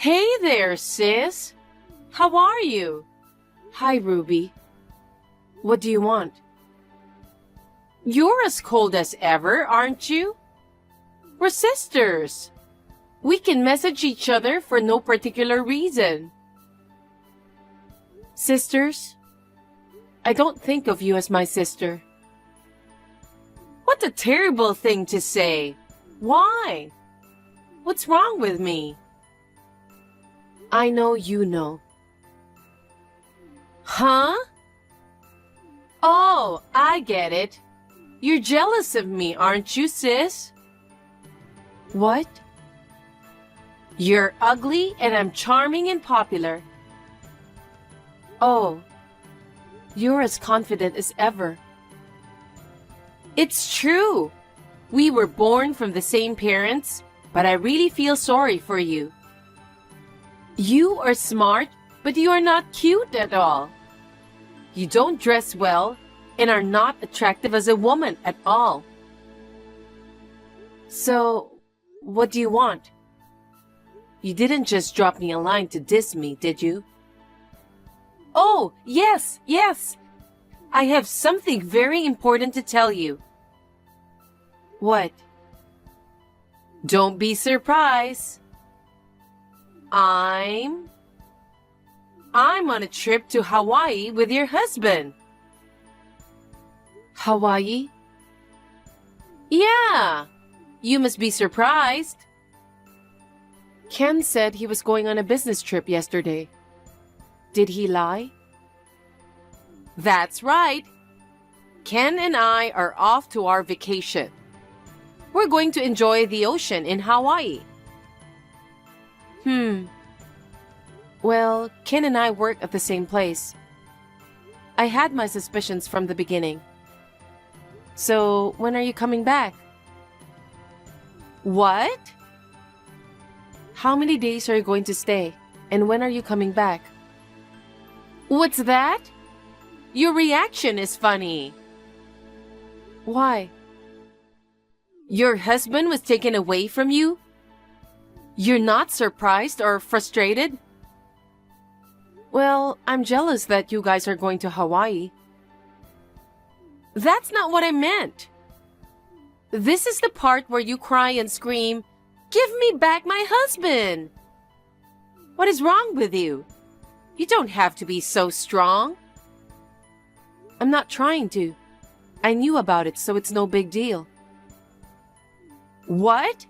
Hey there, sis. How are you? Hi, Ruby. What do you want? You're as cold as ever, aren't you? We're sisters. We can message each other for no particular reason. Sisters? I don't think of you as my sister. What a terrible thing to say. Why? What's wrong with me? I know you know. Huh? Oh, I get it. You're jealous of me, aren't you, sis? What? You're ugly and I'm charming and popular. Oh, you're as confident as ever. It's true. We were born from the same parents, but I really feel sorry for you. You are smart, but you are not cute at all. You don't dress well and are not attractive as a woman at all. So, what do you want? You didn't just drop me a line to diss me, did you? Oh, yes. I have something very important to tell you. What? Don't be surprised. I'm on a trip to Hawaii with your husband. Hawaii? Yeah, you must be surprised. Ken said he was going on a business trip yesterday. Did he lie? That's right. Ken and I are off to our vacation. We're going to enjoy the ocean in Hawaii. Well, Ken and I work at the same place. I had my suspicions from the beginning. So, when are you coming back? What? How many days are you going to stay? And when are you coming back? What's that? Your reaction is funny. Why? Your husband was taken away from you? You're not surprised or frustrated? Well, I'm jealous that you guys are going to Hawaii. That's not what I meant. This is the part where you cry and scream, "Give me back my husband!" What is wrong with you? You don't have to be so strong. I'm not trying to. I knew about it, so it's no big deal. What?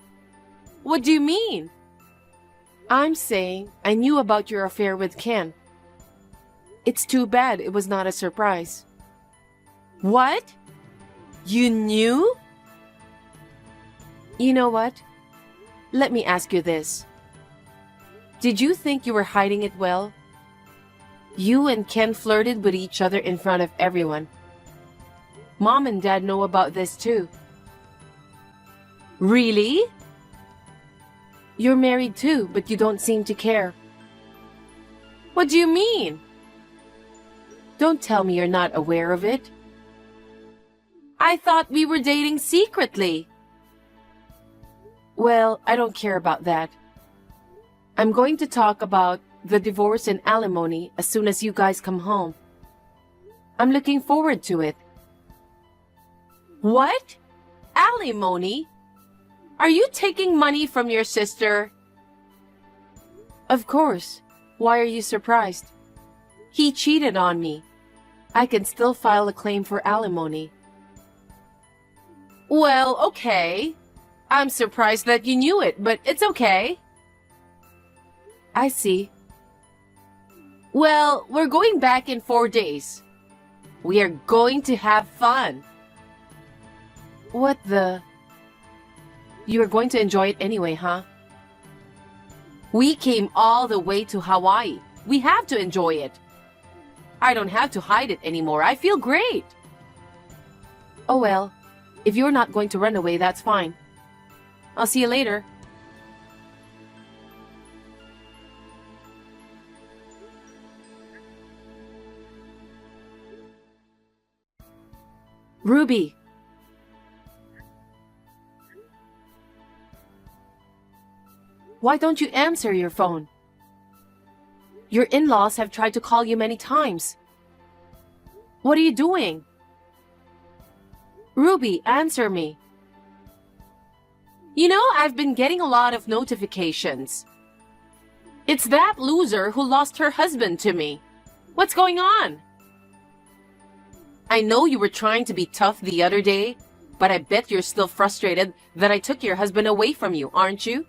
What do you mean? I'm saying I knew about your affair with Ken. It's too bad it was not a surprise. What? You knew? You know what? Let me ask you this. Did you think you were hiding it well? You and Ken flirted with each other in front of everyone. Mom and Dad know about this too. Really? You're married too, but you don't seem to care. What do you mean? Don't tell me you're not aware of it. I thought we were dating secretly. Well, I don't care about that. I'm going to talk about the divorce and alimony as soon as you guys come home. I'm looking forward to it. What? Alimony? Are you taking money from your sister? Of course. Why are you surprised? He cheated on me. I can still file a claim for alimony. Well, okay. I'm surprised that you knew it, but it's okay. I see. Well, we're going back in 4 days. We are going to have fun. What the? You are going to enjoy it anyway, huh? We came all the way to Hawaii. We have to enjoy it. I don't have to hide it anymore. I feel great. Oh well, if you're not going to run away, that's fine. I'll see you later. Ruby! Why don't you answer your phone? Your in-laws have tried to call you many times. What are you doing? Ruby, answer me. You know, I've been getting a lot of notifications. It's that loser who lost her husband to me. What's going on? I know you were trying to be tough the other day, but I bet you're still frustrated that I took your husband away from you, aren't you?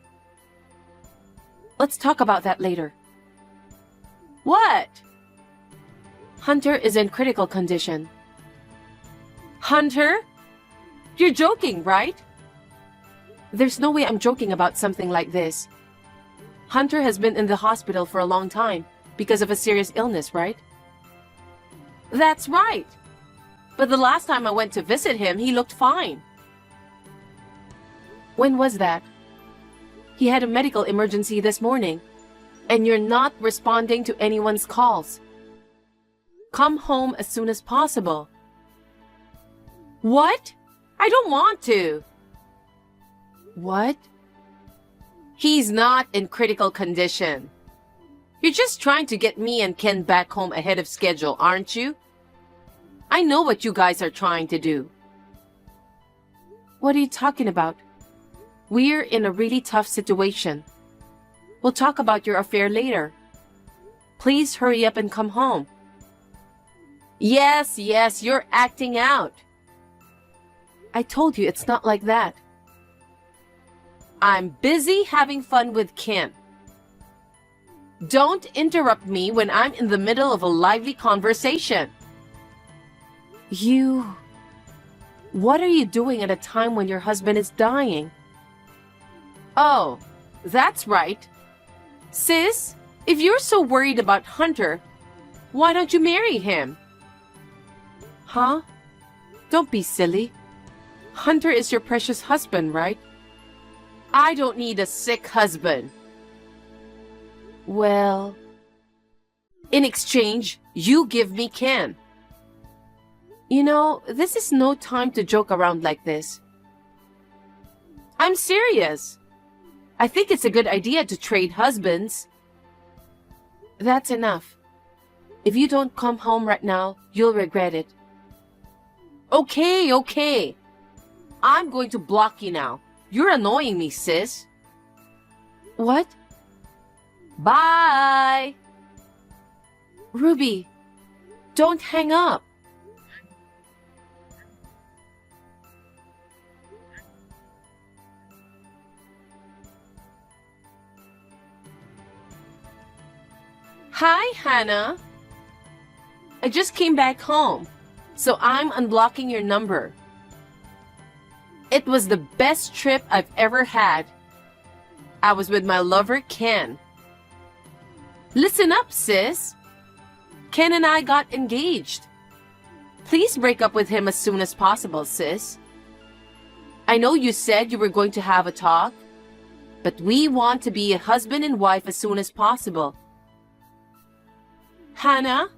Let's talk about that later. What? Hunter is in critical condition. Hunter? You're joking, right? There's no way I'm joking about something like this. Hunter has been in the hospital for a long time because of a serious illness, right? That's right. But the last time I went to visit him, he looked fine. When was that? He had a medical emergency this morning, and you're not responding to anyone's calls. Come home as soon as possible. What? I don't want to. What? He's not in critical condition. You're just trying to get me and Ken back home ahead of schedule, aren't you? I know what you guys are trying to do. What are you talking about? We're in a really tough situation. We'll talk about your affair later. Please hurry up and come home. Yes, you're acting out. I told you it's not like that. I'm busy having fun with Ken. Don't interrupt me when I'm in the middle of a lively conversation. What are you doing at a time when your husband is dying? Oh, that's right. Sis, if you're so worried about Hunter, why don't you marry him? Huh? Don't be silly. Hunter is your precious husband, right? I don't need a sick husband. Well, in exchange, you give me Ken. You know, this is no time to joke around like this. I'm serious. I think it's a good idea to trade husbands. That's enough. If you don't come home right now, you'll regret it. Okay. I'm going to block you now. You're annoying me, sis. What? Bye! Ruby, don't hang up. Hi, Hannah. I just came back home, so I'm unblocking your number. It was the best trip I've ever had. I was with my lover, Ken. Listen up, sis. Ken and I got engaged. Please break up with him as soon as possible, sis. I know you said you were going to have a talk, but we want to be a husband and wife as soon as possible. Hannah,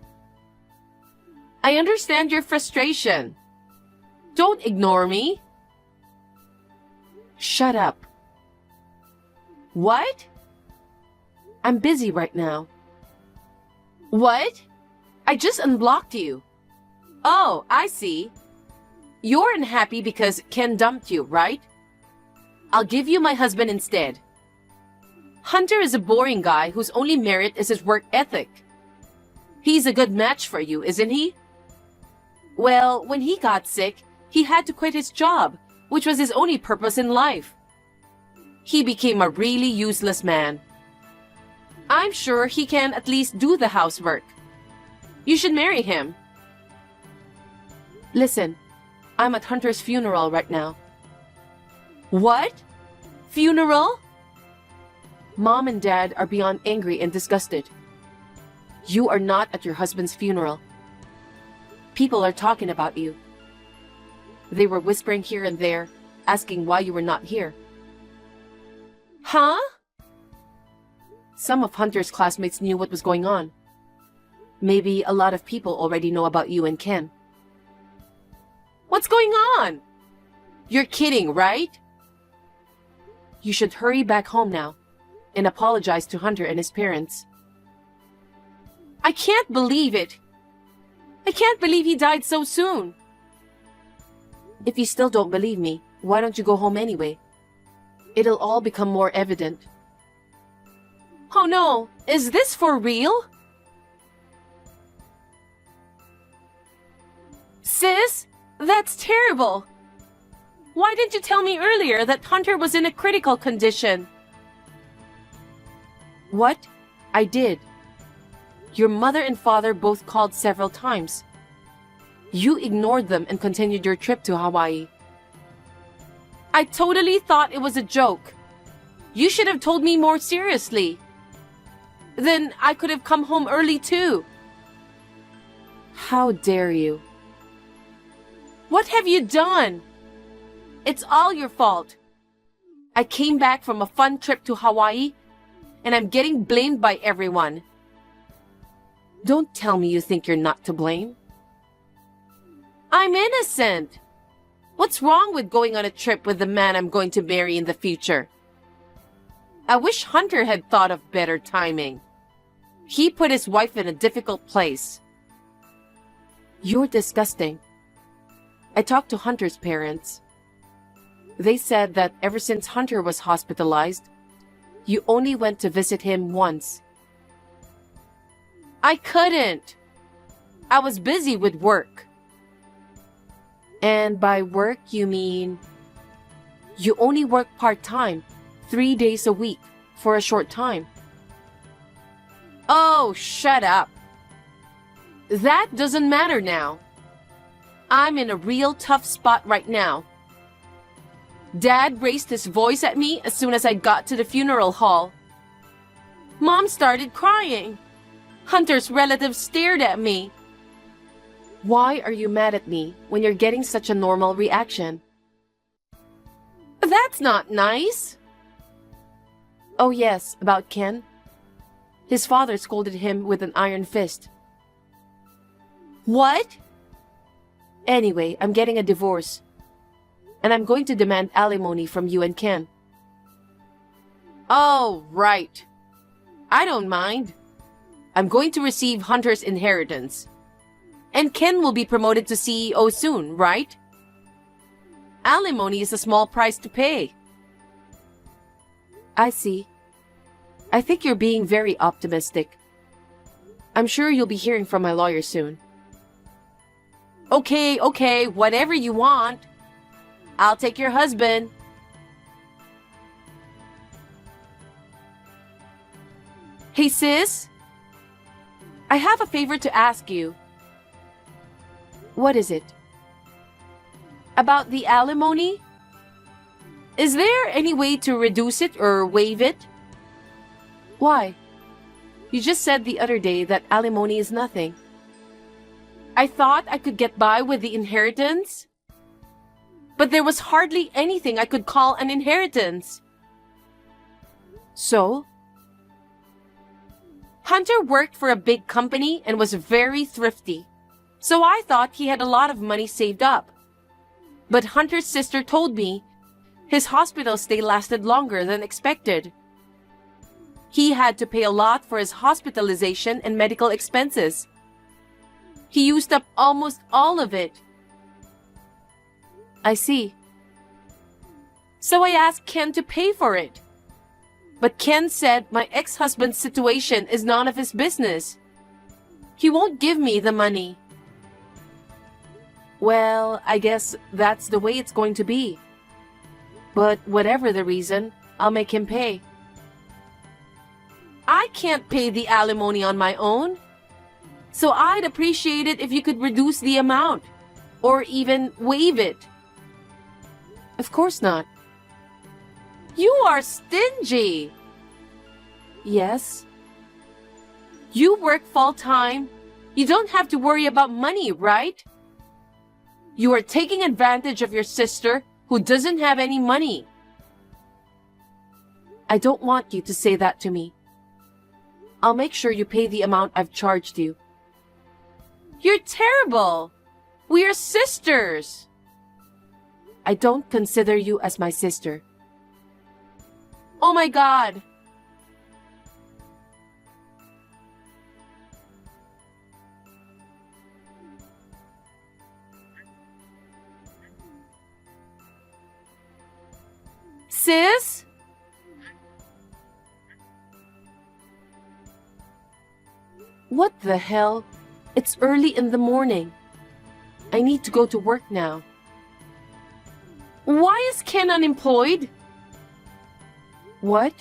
I understand your frustration. Don't ignore me. Shut up. What? I'm busy right now. What? I just unblocked you. Oh, I see. You're unhappy because Ken dumped you, right? I'll give you my husband instead. Hunter is a boring guy whose only merit is his work ethic. He's a good match for you, isn't he? Well, when he got sick, he had to quit his job, which was his only purpose in life. He became a really useless man. I'm sure he can at least do the housework. You should marry him. Listen, I'm at Hunter's funeral right now. What? Funeral? Mom and Dad are beyond angry and disgusted. You are not at your husband's funeral. People are talking about you. They were whispering here and there, asking why you were not here. Huh? Some of Hunter's classmates knew what was going on. Maybe a lot of people already know about you and Ken. What's going on? You're kidding, right? You should hurry back home now and apologize to Hunter and his parents. I can't believe it. I can't believe he died so soon. If you still don't believe me, why don't you go home anyway? It'll all become more evident. Oh no, is this for real? Sis, that's terrible. Why didn't you tell me earlier that Hunter was in a critical condition? What? I did. Your mother and father both called several times. You ignored them and continued your trip to Hawaii. I totally thought it was a joke. You should have told me more seriously. Then I could have come home early too. How dare you? What have you done? It's all your fault. I came back from a fun trip to Hawaii, and I'm getting blamed by everyone. Don't tell me you think you're not to blame. I'm innocent. What's wrong with going on a trip with the man I'm going to marry in the future? I wish Hunter had thought of better timing. He put his wife in a difficult place. You're disgusting. I talked to Hunter's parents. They said that ever since Hunter was hospitalized, you only went to visit him once. I couldn't. I was busy with work. And by work, you mean you only work part-time, 3 days a week, for a short time. Oh, shut up. That doesn't matter now. I'm in a real tough spot right now. Dad raised his voice at me as soon as I got to the funeral hall. Mom started crying. Hunter's relatives stared at me. Why are you mad at me when you're getting such a normal reaction? That's not nice. Oh yes, about Ken. His father scolded him with an iron fist. What? Anyway, I'm getting a divorce. And I'm going to demand alimony from you and Ken. Oh, right. I don't mind. I'm going to receive Hunter's inheritance. And Ken will be promoted to CEO soon, right? Alimony is a small price to pay. I see. I think you're being very optimistic. I'm sure you'll be hearing from my lawyer soon. Okay, whatever you want. I'll take your husband. Hey, sis. I have a favor to ask you. What is it? About the alimony? Is there any way to reduce it or waive it? Why? You just said the other day that alimony is nothing. I thought I could get by with the inheritance. But there was hardly anything I could call an inheritance. So? Hunter worked for a big company and was very thrifty. So I thought he had a lot of money saved up. But Hunter's sister told me his hospital stay lasted longer than expected. He had to pay a lot for his hospitalization and medical expenses. He used up almost all of it. I see. So I asked Ken to pay for it. But Ken said my ex-husband's situation is none of his business. He won't give me the money. Well, I guess that's the way it's going to be. But whatever the reason, I'll make him pay. I can't pay the alimony on my own. So I'd appreciate it if you could reduce the amount, or even waive it. Of course not. You are stingy. Yes. You work full-time. You don't have to worry about money, right? You are taking advantage of your sister who doesn't have any money. I don't want you to say that to me. I'll make sure you pay the amount I've charged you. You're terrible. We are sisters. I don't consider you as my sister. Oh my God. sis? What the hell? It's early in the morning. I need to go to work now. Why is Ken unemployed? What?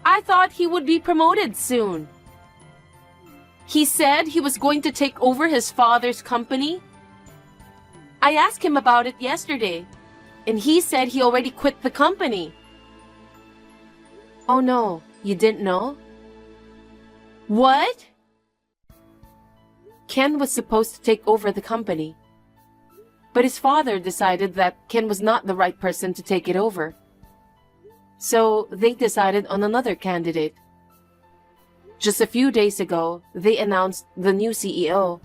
I thought he would be promoted soon. He said he was going to take over his father's company. I asked him about it yesterday, and he said he already quit the company. Oh no, you didn't know? What? Ken was supposed to take over the company. But his father decided that Ken was not the right person to take it over. So they decided on another candidate. Just a few days ago, they announced the new CEO.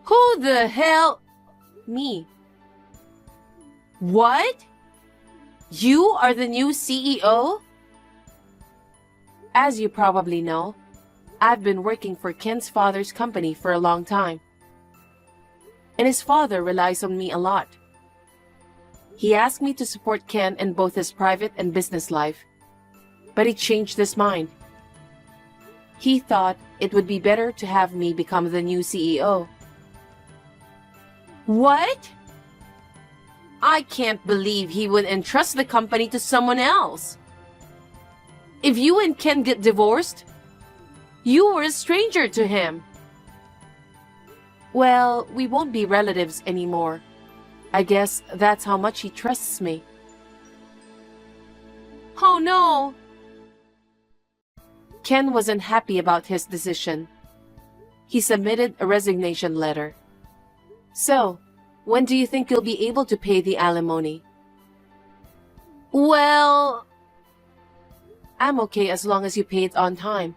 Who the hell? Me. What? You are the new CEO? As you probably know, I've been working for Ken's father's company for a long time. And his father relies on me a lot. He asked me to support Ken in both his private and business life, but he changed his mind. He thought it would be better to have me become the new CEO. What? I can't believe he would entrust the company to someone else. If you and Ken get divorced, you were a stranger to him. Well, we won't be relatives anymore. I guess that's how much he trusts me. Oh no! Ken wasn't happy about his decision. He submitted a resignation letter. So, when do you think you'll be able to pay the alimony? Well, I'm okay as long as you pay it on time.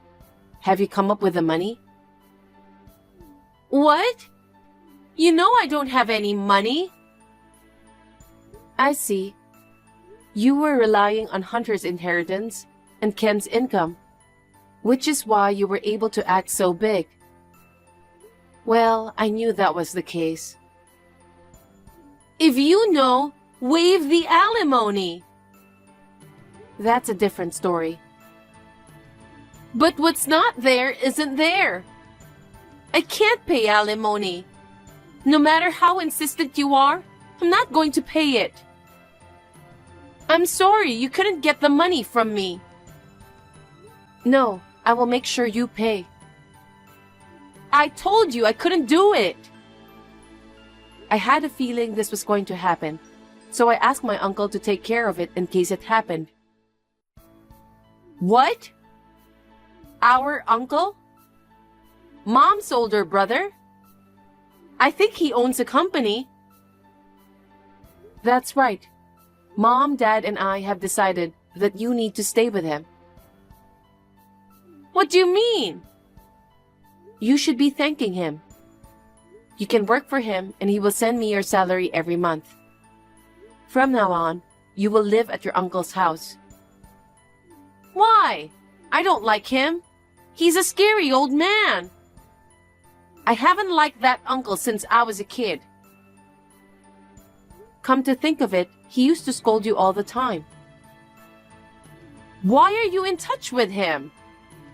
Have you come up with the money? what? You know I don't have any money. I see. You were relying on Hunter's inheritance and Ken's income, which is why you were able to act so big. Well, I knew that was the case. If you know, waive the alimony. That's a different story. But what's not there isn't there. I can't pay alimony. No matter how insistent you are, I'm not going to pay it. I'm sorry you couldn't get the money from me. No, I will make sure you pay. I told you I couldn't do it. I had a feeling this was going to happen, so I asked my uncle to take care of it in case it happened. What? Our uncle? Mom's older brother? I think he owns a company. That's right. Mom, Dad, and I have decided that you need to stay with him. What do you mean? You should be thanking him. You can work for him and he will send me your salary every month. From now on, you will live at your uncle's house. Why? I don't like him. He's a scary old man. I haven't liked that uncle since I was a kid. Come to think of it, he used to scold you all the time. Why are you in touch with him?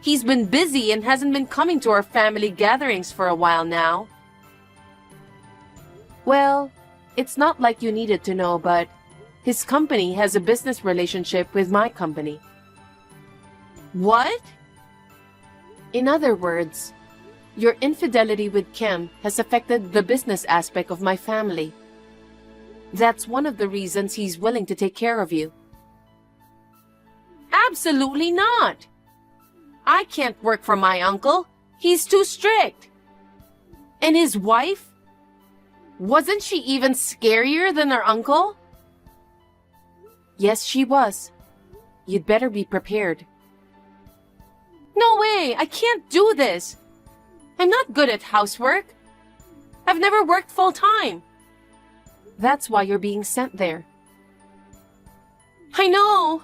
He's been busy and hasn't been coming to our family gatherings for a while now. Well, it's not like you needed to know, but his company has a business relationship with my company. What? In other words, your infidelity with Ken has affected the business aspect of my family. That's one of the reasons he's willing to take care of you. Absolutely not. I can't work for my uncle. He's too strict. And his wife? Wasn't she even scarier than her uncle? Yes, she was. You'd better be prepared. No way! I can't do this! I'm not good at housework. I've never worked full-time. That's why you're being sent there. I know!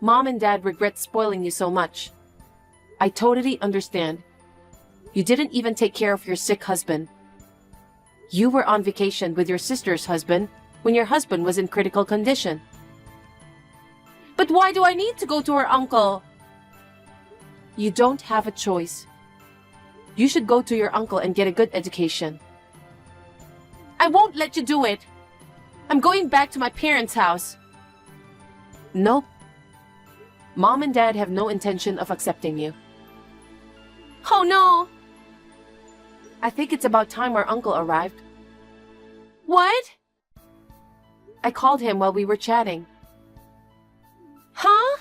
Mom and Dad regret spoiling you so much. I totally understand. You didn't even take care of your sick husband. You were on vacation with your sister's husband, when your husband was in critical condition. But why do I need to go to her uncle? You don't have a choice. You should go to your uncle and get a good education. I won't let you do it. I'm going back to my parents' house. Nope. Mom and Dad have no intention of accepting you. Oh no! I think it's about time our uncle arrived. What? I called him while we were chatting. Huh?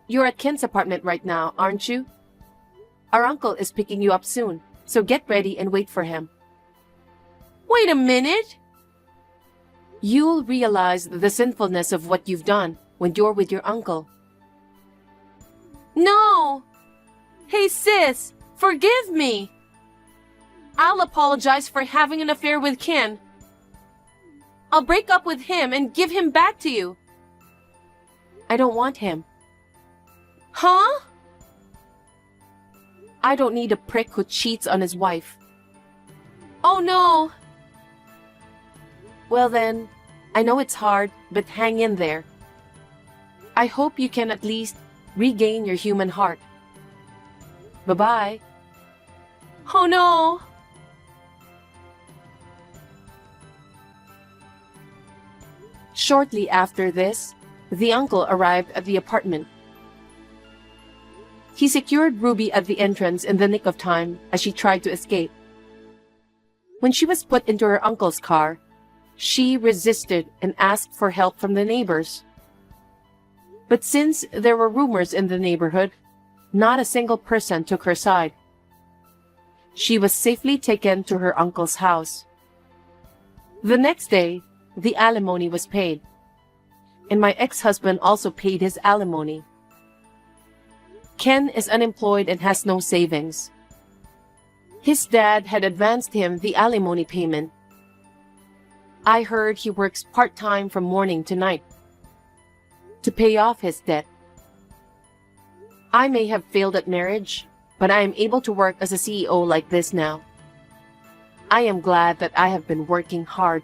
You're at Ken's apartment right now, aren't you? Our uncle is picking you up soon, so get ready and wait for him. Wait a minute! You'll realize the sinfulness of what you've done when you're with your uncle. No! Hey sis, forgive me! I'll apologize for having an affair with Ken. I'll break up with him and give him back to you. I don't want him. Huh? I don't need a prick who cheats on his wife. Oh no! Well then, I know it's hard, but hang in there. I hope you can at least regain your human heart. Bye-bye. Oh no! Shortly after this, the uncle arrived at the apartment. He secured Ruby at the entrance in the nick of time as she tried to escape. When she was put into her uncle's car, she resisted and asked for help from the neighbors. But since there were rumors in the neighborhood, not a single person took her side. She was safely taken to her uncle's house. The next day, the alimony was paid, and my ex-husband also paid his alimony. Ken is unemployed and has no savings. His dad had advanced him the alimony payment. I heard he works part-time from morning to night to pay off his debt. I may have failed at marriage, but I am able to work as a CEO like this now. I am glad that I have been working hard